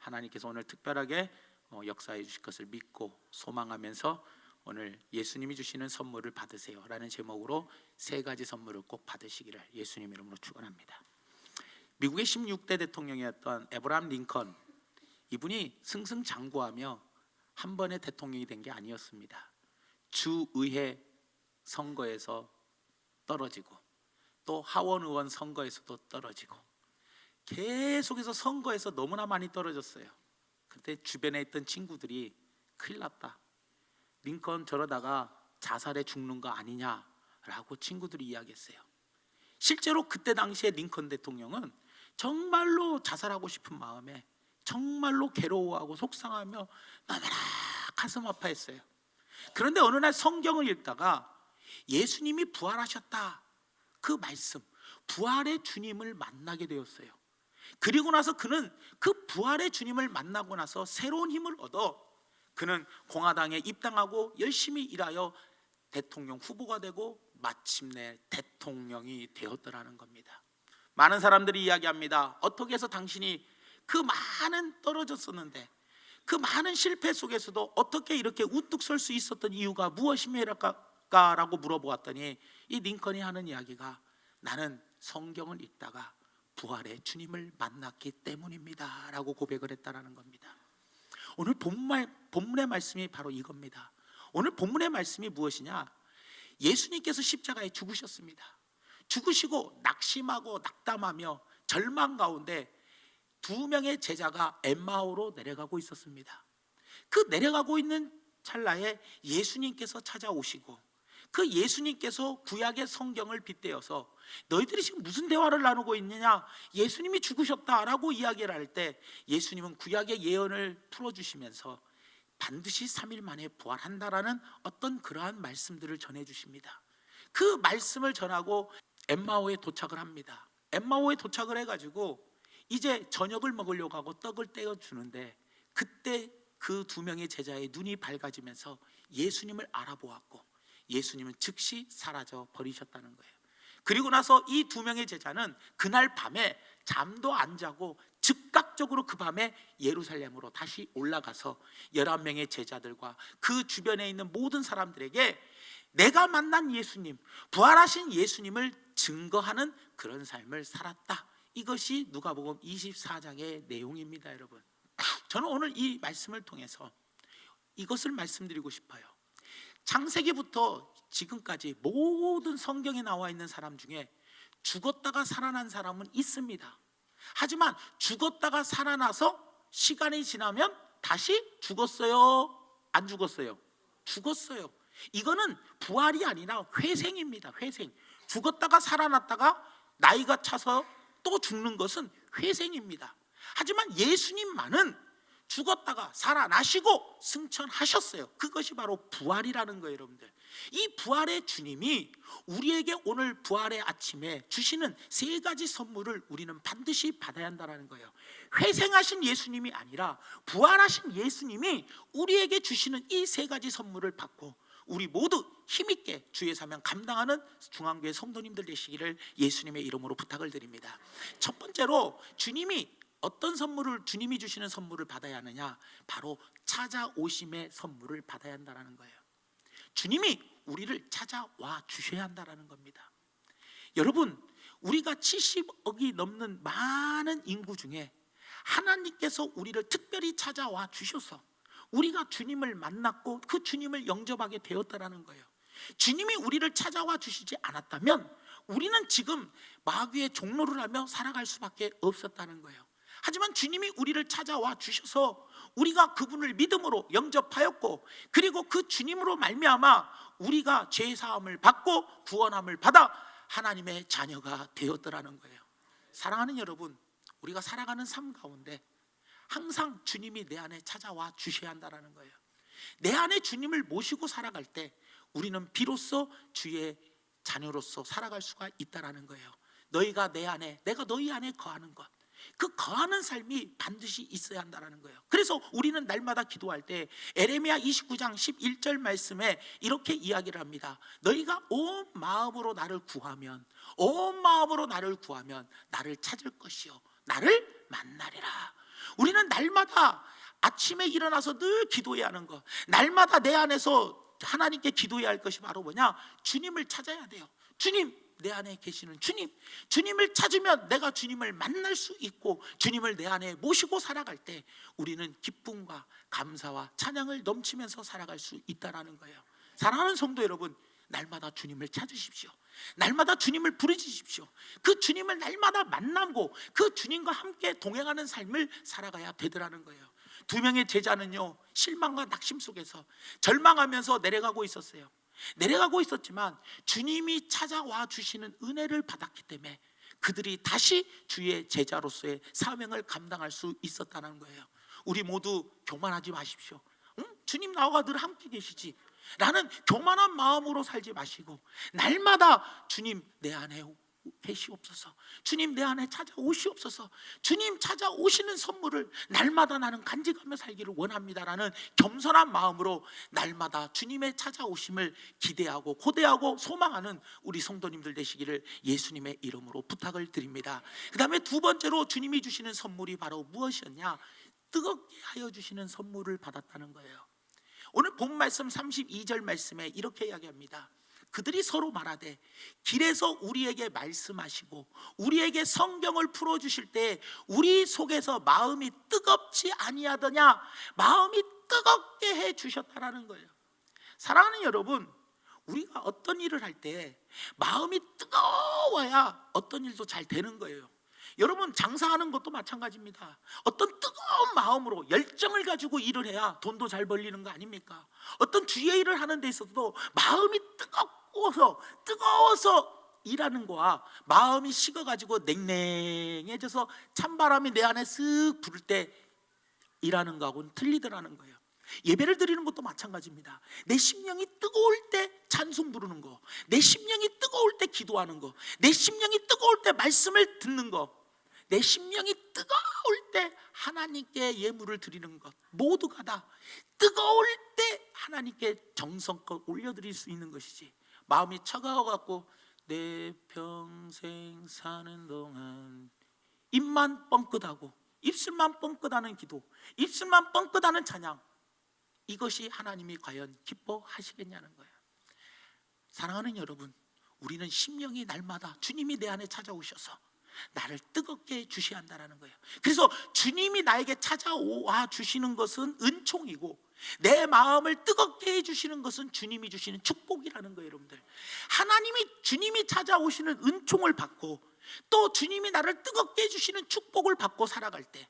하나님께서 오늘 특별하게 역사해 주실 것을 믿고 소망하면서 오늘 예수님이 주시는 선물을 받으세요 라는 제목으로 세 가지 선물을 꼭 받으시기를 예수님 이름으로 축원합니다. 미국의 16대 대통령이었던 에브라함 링컨, 이분이 승승장구하며 한 번의 대통령이 된 게 아니었습니다. 주의회 선거에서 떨어지고 또 하원의원 선거에서도 떨어지고 계속해서 선거에서 너무나 많이 떨어졌어요. 그때 주변에 있던 친구들이 큰일 났다, 링컨 저러다가 자살해 죽는 거 아니냐라고 친구들이 이야기했어요. 실제로 그때 당시에 링컨 대통령은 정말로 자살하고 싶은 마음에 정말로 괴로워하고 속상하며 너무나 가슴 아파했어요. 그런데 어느 날 성경을 읽다가 예수님이 부활하셨다, 그 말씀, 부활의 주님을 만나게 되었어요. 그리고 나서 그는 그 부활의 주님을 만나고 나서 새로운 힘을 얻어 그는 공화당에 입당하고 열심히 일하여 대통령 후보가 되고 마침내 대통령이 되었더라는 겁니다. 많은 사람들이 이야기합니다. 어떻게 해서 당신이 그 많은 떨어졌었는데 그 많은 실패 속에서도 어떻게 이렇게 우뚝 설 수 있었던 이유가 무엇이라고 물어보았더니 이 링컨이 하는 이야기가 나는 성경을 읽다가 부활의 주님을 만났기 때문입니다 라고 고백을 했다라는 겁니다. 오늘 본문의 말씀이 바로 이겁니다. 오늘 본문의 말씀이 무엇이냐? 예수님께서 십자가에 죽으셨습니다. 죽으시고 낙심하고 낙담하며 절망 가운데 두 명의 제자가 엠마오로 내려가고 있었습니다. 그 내려가고 있는 찰나에 예수님께서 찾아오시고 그 예수님께서 구약의 성경을 빗대어서 너희들이 지금 무슨 대화를 나누고 있느냐, 예수님이 죽으셨다라고 이야기를 할 때 예수님은 구약의 예언을 풀어주시면서 반드시 3일 만에 부활한다라는 어떤 그러한 말씀들을 전해주십니다. 그 말씀을 전하고 엠마오에 도착을 합니다. 엠마오에 도착을 해가지고 이제 저녁을 먹으려고 하고 떡을 떼어주는데 그때 그 두 명의 제자의 눈이 밝아지면서 예수님을 알아보았고 예수님은 즉시 사라져 버리셨다는 거예요. 그리고 나서 이 두 명의 제자는 그날 밤에 잠도 안 자고 즉각적으로 그 밤에 예루살렘으로 다시 올라가서 11명의 제자들과 그 주변에 있는 모든 사람들에게 내가 만난 예수님, 부활하신 예수님을 증거하는 그런 삶을 살았다. 이것이 누가복음 24장의 내용입니다. 여러분, 저는 오늘 이 말씀을 통해서 이것을 말씀드리고 싶어요. 창세기부터 지금까지 모든 성경에 나와 있는 사람 중에 죽었다가 살아난 사람은 있습니다. 하지만 죽었다가 살아나서 시간이 지나면 다시 죽었어요? 안 죽었어요? 죽었어요. 이거는 부활이 아니라 회생입니다. 회생. 죽었다가 살아났다가 나이가 차서 또 죽는 것은 회생입니다. 하지만 예수님만은 죽었다가 살아나시고 승천하셨어요. 그것이 바로 부활이라는 거예요. 여러분들, 이 부활의 주님이 우리에게 오늘 부활의 아침에 주시는 세 가지 선물을 우리는 반드시 받아야 한다는 거예요. 회생하신 예수님이 아니라 부활하신 예수님이 우리에게 주시는 이 세 가지 선물을 받고 우리 모두 힘있게 주의 사명 감당하는 중앙교회 성도님들 되시기를 예수님의 이름으로 부탁을 드립니다. 첫 번째로 주님이 어떤 선물을, 주님이 주시는 선물을 받아야 하느냐? 바로 찾아오심의 선물을 받아야 한다는 거예요. 주님이 우리를 찾아와 주셔야 한다는 겁니다. 여러분, 우리가 70억이 넘는 많은 인구 중에 하나님께서 우리를 특별히 찾아와 주셔서 우리가 주님을 만났고 그 주님을 영접하게 되었다는 거예요. 주님이 우리를 찾아와 주시지 않았다면 우리는 지금 마귀의 종로를 하며 살아갈 수밖에 없었다는 거예요. 하지만 주님이 우리를 찾아와 주셔서 우리가 그분을 믿음으로 영접하였고 그리고 그 주님으로 말미암아 우리가 죄 사함을 받고 구원함을 받아 하나님의 자녀가 되었더라는 거예요. 사랑하는 여러분, 우리가 살아가는 삶 가운데 항상 주님이 내 안에 찾아와 주셔야 한다는 거예요. 내 안에 주님을 모시고 살아갈 때 우리는 비로소 주의 자녀로서 살아갈 수가 있다는 거예요. 너희가 내 안에, 내가 너희 안에 거하는 것, 그 거하는 삶이 반드시 있어야 한다는 거예요. 그래서 우리는 날마다 기도할 때 에레미야 29장 11절 말씀에 이렇게 이야기를 합니다. 너희가 온 마음으로 나를 구하면, 온 마음으로 나를 구하면 나를 찾을 것이요 나를 만나리라. 우리는 날마다 아침에 일어나서 늘 기도해야 하는 것, 날마다 내 안에서 하나님께 기도해야 할 것이 바로 뭐냐? 주님을 찾아야 돼요. 주님, 내 안에 계시는 주님, 주님을 찾으면 내가 주님을 만날 수 있고, 주님을 내 안에 모시고 살아갈 때 우리는 기쁨과 감사와 찬양을 넘치면서 살아갈 수 있다는 거예요. 사랑하는 성도 여러분, 날마다 주님을 찾으십시오. 날마다 주님을 부르짖으십시오. 그 주님을 날마다 만나고 그 주님과 함께 동행하는 삶을 살아가야 되더라는 거예요. 두 명의 제자는요, 실망과 낙심 속에서 절망하면서 내려가고 있었어요. 내려가고 있었지만 주님이 찾아와 주시는 은혜를 받았기 때문에 그들이 다시 주의 제자로서의 사명을 감당할 수 있었다는 거예요. 우리 모두 교만하지 마십시오. 주님 나와 늘 함께 계시지 라는 교만한 마음으로 살지 마시고, 날마다 주님 내 안에 계시옵소서, 주님 내 안에 찾아오시옵소서, 주님 찾아오시는 선물을 날마다 나는 간직하며 살기를 원합니다라는 겸손한 마음으로 날마다 주님의 찾아오심을 기대하고 고대하고 소망하는 우리 성도님들 되시기를 예수님의 이름으로 부탁을 드립니다. 그 다음에 두 번째로 주님이 주시는 선물이 바로 무엇이었냐? 뜨겁게 하여 주시는 선물을 받았다는 거예요. 오늘 본 말씀 32절 말씀에 이렇게 이야기합니다. 그들이 서로 말하되 길에서 우리에게 말씀하시고 우리에게 성경을 풀어주실 때 우리 속에서 마음이 뜨겁지 아니하더냐? 마음이 뜨겁게 해주셨다라는 거예요. 사랑하는 여러분, 우리가 어떤 일을 할 때 마음이 뜨거워야 어떤 일도 잘 되는 거예요. 여러분, 장사하는 것도 마찬가지입니다. 어떤 뜨거운 마음으로 열정을 가지고 일을 해야 돈도 잘 벌리는 거 아닙니까? 어떤 주의 일을 하는 데 있어서도 마음이 뜨거워서 일하는 거와 마음이 식어가지고 냉랭해져서 찬바람이 내 안에 쓱 불 때 일하는 거하고는 틀리더라는 거예요. 예배를 드리는 것도 마찬가지입니다. 내 심령이 뜨거울 때 찬송 부르는 거, 내 심령이 뜨거울 때 기도하는 거, 내 심령이 뜨거울 때 말씀을 듣는 거, 내 심령이 뜨거울 때 하나님께 예물을 드리는 것, 모두가 다 뜨거울 때 하나님께 정성껏 올려드릴 수 있는 것이지, 마음이 차가워갖고 내 평생 사는 동안 입만 뻥끗하고 입술만 뻥끗하는 기도, 입술만 뻥끗하는 찬양, 이것이 하나님이 과연 기뻐하시겠냐는 거예요. 사랑하는 여러분, 우리는 심령이 날마다 주님이 내 안에 찾아오셔서 나를 뜨겁게 해주셔야 한다는 거예요. 그래서 주님이 나에게 찾아와 주시는 것은 은총이고, 내 마음을 뜨겁게 해주시는 것은 주님이 주시는 축복이라는 거예요. 여러분들, 주님이 찾아오시는 은총을 받고 또 주님이 나를 뜨겁게 해주시는 축복을 받고 살아갈 때,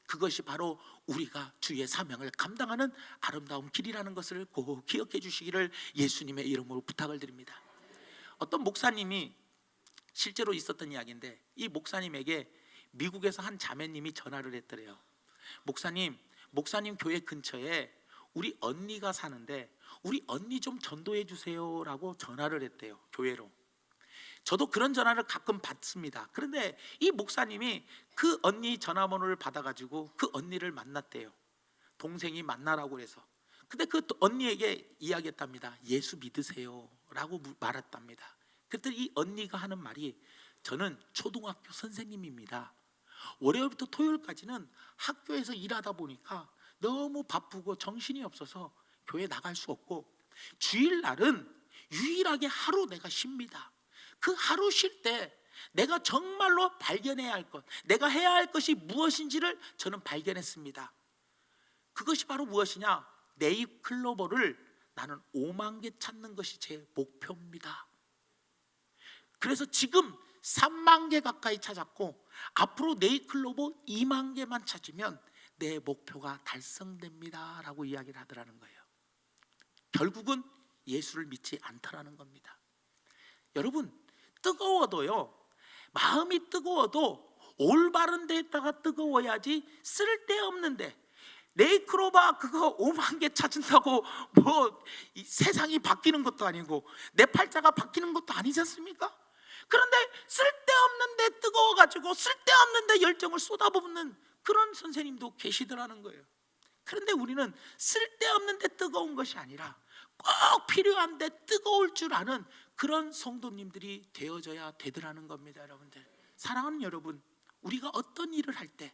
그것이 바로 우리가 주의 사명을 감당하는 아름다운 길이라는 것을 꼭 기억해 주시기를 예수님의 이름으로 부탁을 드립니다. 어떤 목사님이, 실제로 있었던 이야기인데, 이 목사님에게 미국에서 한 자매님이 전화를 했더래요. 목사님 교회 근처에 우리 언니가 사는데 우리 언니 좀 전도해 주세요 라고 전화를 했대요, 교회로. 저도 그런 전화를 가끔 받습니다. 그런데 이 목사님이 그 언니 전화번호를 받아가지고 그 언니를 만났대요. 동생이 만나라고 해서. 근데 그 언니에게 이야기했답니다. 예수 믿으세요 라고 말했답니다. 그때 이 언니가 하는 말이, 저는 초등학교 선생님입니다. 월요일부터 토요일까지는 학교에서 일하다 보니까 너무 바쁘고 정신이 없어서 교회 나갈 수 없고, 주일날은 유일하게 하루 내가 쉽니다. 그 하루 쉴 때 내가 정말로 발견해야 할 것, 내가 해야 할 것이 무엇인지를 저는 발견했습니다. 그것이 바로 무엇이냐? 네잎클로버를 나는 5만 개 찾는 것이 제 목표입니다. 그래서 지금 3만 개 가까이 찾았고, 앞으로 네잎클로버 2만 개만 찾으면 내 목표가 달성됩니다 라고 이야기를 하더라는 거예요. 결국은 예수를 믿지 않더라는 겁니다. 여러분, 뜨거워도요, 마음이 뜨거워도 올바른 데에다가 뜨거워야지, 쓸데없는데 네잎클로버 그거 5만 개 찾은다고 뭐 세상이 바뀌는 것도 아니고 내 팔자가 바뀌는 것도 아니지 않습니까? 그런데 쓸데없는 데 뜨거워가지고 쓸데없는 데 열정을 쏟아붓는 그런 선생님도 계시더라는 거예요. 그런데 우리는 쓸데없는 데 뜨거운 것이 아니라 꼭 필요한 데 뜨거울 줄 아는 그런 성도님들이 되어져야 되더라는 겁니다. 여러분들, 사랑하는 여러분, 우리가 어떤 일을 할 때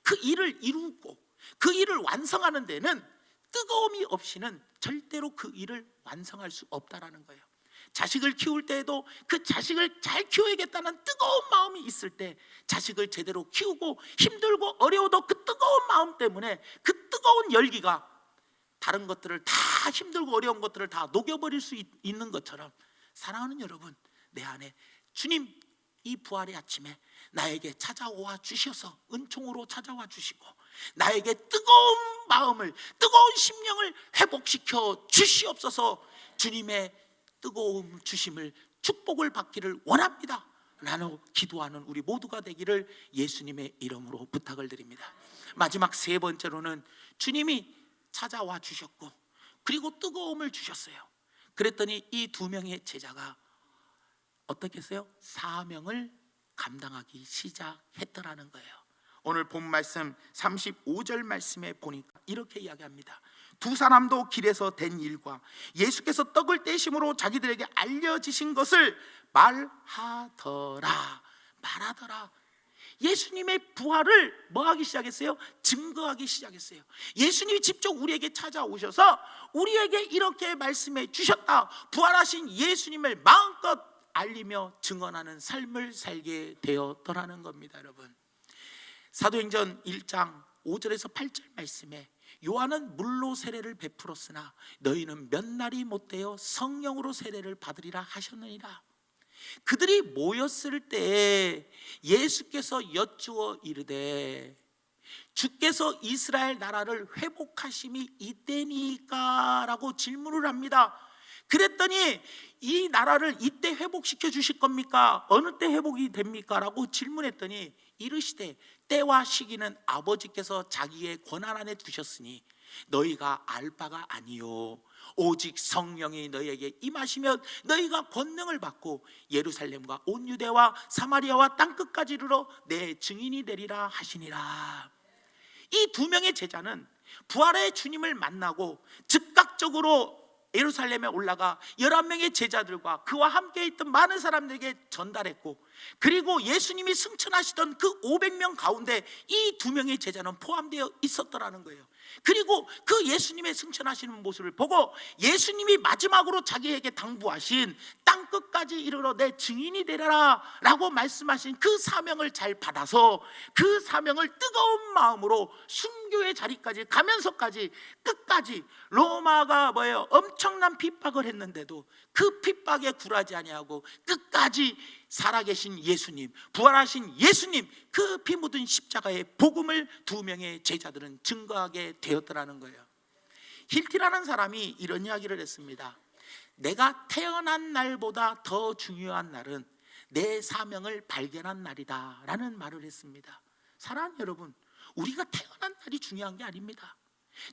그 일을 이루고 그 일을 완성하는 데는 뜨거움이 없이는 절대로 그 일을 완성할 수 없다라는 거예요. 자식을 키울 때에도 그 자식을 잘 키워야겠다는 뜨거운 마음이 있을 때 자식을 제대로 키우고 힘들고 어려워도 그 뜨거운 마음 때문에 그 뜨거운 열기가 다른 것들을 다 힘들고 어려운 것들을 다 녹여버릴 수 있는 것처럼, 사랑하는 여러분, 내 안에 주님 이 부활의 아침에 나에게 찾아와 주셔서 은총으로 찾아와 주시고 나에게 뜨거운 마음을, 뜨거운 심령을 회복시켜 주시옵소서. 주님의 뜨거움 주심을, 축복을 받기를 원합니다. 나는 기도하는 우리 모두가 되기를 예수님의 이름으로 부탁을 드립니다. 마지막 세 번째로는 주님이 찾아와 주셨고 그리고 뜨거움을 주셨어요. 그랬더니 이 두 명의 제자가 어떻게 했어요? 사명을 감당하기 시작했더라는 거예요. 오늘 본 말씀 35절 말씀에 보니까 이렇게 이야기합니다. 두 사람도 길에서 된 일과 예수께서 떡을 떼심으로 자기들에게 알려지신 것을 말하더라. 예수님의 부활을 뭐 하기 시작했어요? 증거하기 시작했어요. 예수님이 직접 우리에게 찾아오셔서 우리에게 이렇게 말씀해 주셨다. 부활하신 예수님을 마음껏 알리며 증언하는 삶을 살게 되었더라는 겁니다. 여러분, 사도행전 1장 5절에서 8절 말씀에 요한은 물로 세례를 베풀었으나 너희는 몇 날이 못되어 성령으로 세례를 받으리라 하셨느니라. 그들이 모였을 때 예수께서 여쭈어 이르되 주께서 이스라엘 나라를 회복하심이 이때니까 라고 질문을 합니다. 그랬더니 이 나라를 이때 회복시켜 주실 겁니까? 어느 때 회복이 됩니까? 라고 질문했더니 이르시되 때와 시기는 아버지께서 자기의 권한 안에 두셨으니 너희가 알 바가 아니요 오직 성령이 너희에게 임하시면 너희가 권능을 받고 예루살렘과 온 유대와 사마리아와 땅끝까지 이르러 내 증인이 되리라 하시니라. 이 두 명의 제자는 부활의 주님을 만나고 즉각적으로 예루살렘에 올라가 11명의 제자들과 그와 함께 있던 많은 사람들에게 전달했고, 그리고 예수님이 승천하시던 그 500명 가운데 이 두 명의 제자는 포함되어 있었더라는 거예요. 그리고 그 예수님의 승천하시는 모습을 보고 예수님이 마지막으로 자기에게 당부하신 땅끝까지 이르러 내 증인이 되리라 라고 말씀하신 그 사명을 잘 받아서 그 사명을 뜨거운 마음으로 순교의 자리까지 가면서까지 끝까지, 로마가 뭐예요? 엄청난 핍박을 했는데도 그 핍박에 굴하지 아니하고 끝까지 살아계신 예수님, 부활하신 예수님, 그 피 묻은 십자가의 복음을 두 명의 제자들은 증거하게 되었더라는 거예요. 힐티라는 사람이 이런 이야기를 했습니다. 내가 태어난 날보다 더 중요한 날은 내 사명을 발견한 날이다 라는 말을 했습니다. 사랑하는 여러분, 우리가 태어난 날이 중요한 게 아닙니다.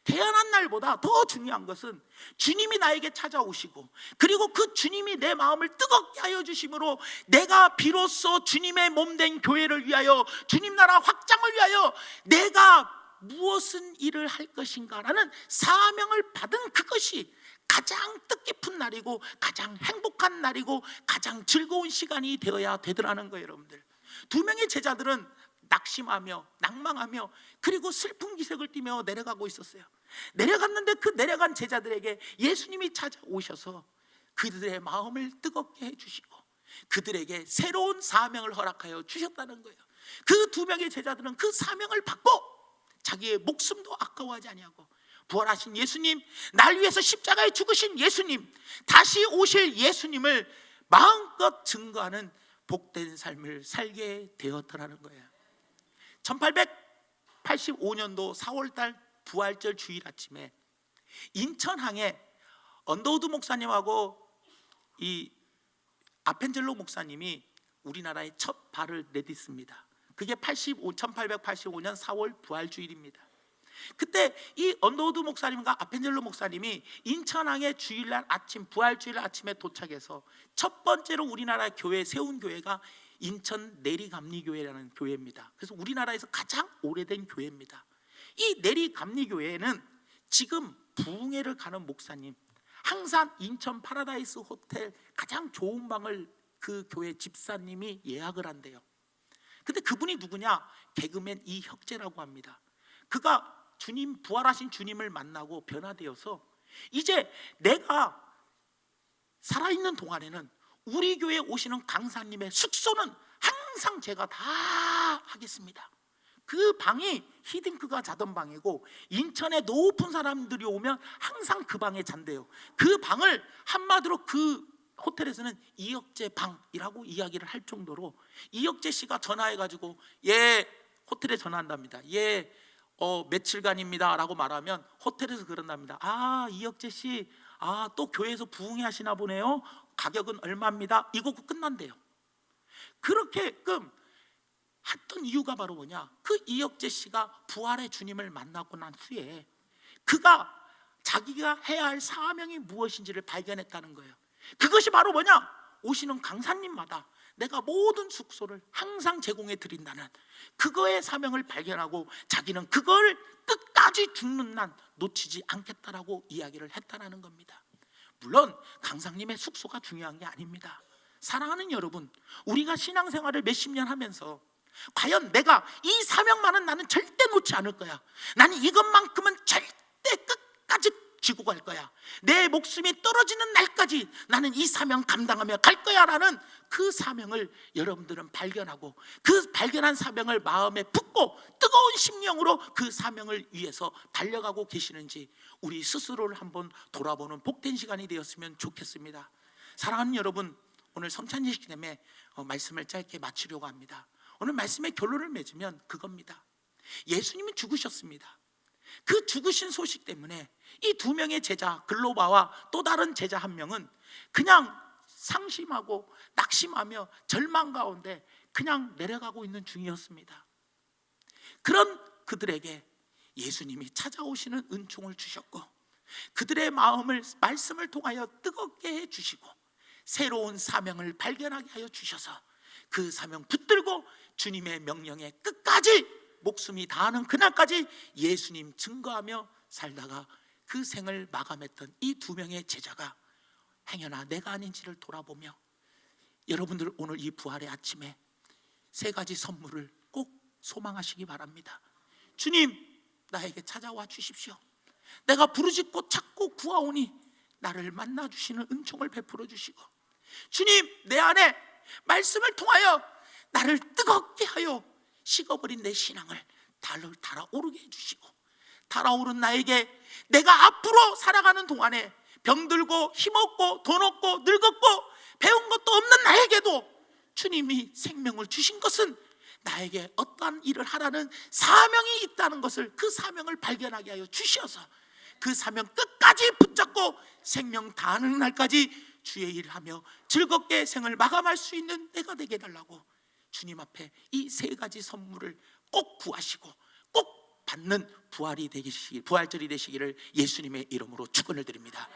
태어난 날보다 더 중요한 것은 주님이 나에게 찾아오시고 그리고 그 주님이 내 마음을 뜨겁게 하여 주심으로 내가 비로소 주님의 몸된 교회를 위하여, 주님 나라 확장을 위하여 내가 무엇은 일을 할 것인가 라는 사명을 받은 그것이 가장 뜻깊은 날이고 가장 행복한 날이고 가장 즐거운 시간이 되어야 되더라는 거예요. 여러분들, 두 명의 제자들은 낙심하며 낭망하며 그리고 슬픈 기색을 띠며 내려가고 있었어요. 내려갔는데 그 내려간 제자들에게 예수님이 찾아오셔서 그들의 마음을 뜨겁게 해주시고 그들에게 새로운 사명을 허락하여 주셨다는 거예요. 그 두 명의 제자들은 그 사명을 받고 자기의 목숨도 아까워하지 아니하고 부활하신 예수님, 날 위해서 십자가에 죽으신 예수님, 다시 오실 예수님을 마음껏 증거하는 복된 삶을 살게 되었더라는 거예요. 1885년도 4월달 부활절 주일 아침에 인천항에 언더우드 목사님하고 이 아펜젤로 목사님이 우리나라에 첫 발을 내딛습니다. 그게 1885년 4월 부활주일입니다. 그때 이 언더우드 목사님과 아펜젤로 목사님이 인천항에 주일날 아침, 부활주일 아침에 도착해서 첫 번째로 우리나라 교회에 세운 교회가 인천 내리감리교회라는 교회입니다. 그래서 우리나라에서 가장 오래된 교회입니다. 이 내리감리교회는 지금 부흥회를 가는 목사님, 항상 인천 파라다이스 호텔 가장 좋은 방을 그 교회 집사님이 예약을 한대요. 근데 그분이 누구냐? 개그맨 이혁재라고 합니다. 그가 주님, 부활하신 주님을 만나고 변화되어서 이제 내가 살아있는 동안에는 우리 교회에 오시는 강사님의 숙소는 항상 제가 다 하겠습니다. 그 방이 히딩크가 자던 방이고, 인천에 높은 사람들이 오면 항상 그 방에 잔대요. 그 방을 한마디로 그 호텔에서는 이혁재 방이라고 이야기를 할 정도로, 이혁재 씨가 전화해가지고 호텔에 전화한답니다. 며칠간입니다 라고 말하면 호텔에서 그런답니다. 이혁재 씨, 또 교회에서 부흥회 하시나 보네요. 가격은 얼마입니다. 이거고 끝난대요. 그렇게끔 했던 이유가 바로 뭐냐? 그 이혁재 씨가 부활의 주님을 만나고 난 후에 그가 자기가 해야 할 사명이 무엇인지를 발견했다는 거예요. 그것이 바로 뭐냐? 오시는 강사님마다 내가 모든 숙소를 항상 제공해 드린다는 그거의 사명을 발견하고, 자기는 그걸 끝까지 죽는 난 놓치지 않겠다라고 이야기를 했다라는 겁니다. 물론 강사님의 숙소가 중요한 게 아닙니다. 사랑하는 여러분, 우리가 신앙생활을 몇십 년 하면서 과연 내가 이 사명만은 나는 절대 놓지 않을 거야, 나는 이것만큼은 절대 끝까지 쥐고 갈 거야, 내 목숨이 떨어지는 날까지 나는 이 사명 감당하며 갈 거야 라는 그 사명을 여러분들은 발견하고, 그 발견한 사명을 마음에 품고 뜨거운 심령으로 그 사명을 위해서 달려가고 계시는지 우리 스스로를 한번 돌아보는 복된 시간이 되었으면 좋겠습니다. 사랑하는 여러분, 오늘 성찬예식 때문에 말씀을 짧게 마치려고 합니다. 오늘 말씀의 결론을 맺으면 그겁니다. 예수님이 죽으셨습니다. 그 죽으신 소식 때문에 이 두 명의 제자 글로바와 또 다른 제자 한 명은 그냥 상심하고 낙심하며 절망 가운데 그냥 내려가고 있는 중이었습니다. 그런 그들에게 예수님이 찾아오시는 은총을 주셨고, 그들의 마음을 말씀을 통하여 뜨겁게 해주시고 새로운 사명을 발견하게 하여 주셔서 그 사명 붙들고 주님의 명령에 끝까지 목숨이 다하는 그날까지 예수님 증거하며 살다가 그 생을 마감했던 이 두 명의 제자가 행여나 내가 아닌지를 돌아보며, 여러분들 오늘 이 부활의 아침에 세 가지 선물을 꼭 소망하시기 바랍니다. 주님, 나에게 찾아와 주십시오. 내가 부르짖고 찾고 구하오니 나를 만나 주시는 은총을 베풀어 주시고, 주님, 내 안에 말씀을 통하여 나를 뜨겁게 하여 식어버린 내 신앙을 달아오르게 해주시고, 달아오른 나에게 내가 앞으로 살아가는 동안에 병들고 힘없고 돈 없고 늙었고 배운 것도 없는 나에게도 주님이 생명을 주신 것은 나에게 어떠한 일을 하라는 사명이 있다는 것을, 그 사명을 발견하게 하여 주셔서 그 사명 끝까지 붙잡고 생명 다하는 날까지 주의 일을 하며 즐겁게 생을 마감할 수 있는 내가 되게 해달라고 주님 앞에 이 세 가지 선물을 꼭 구하시고 꼭 받는 부활절이 되시기를 예수님의 이름으로 축원을 드립니다.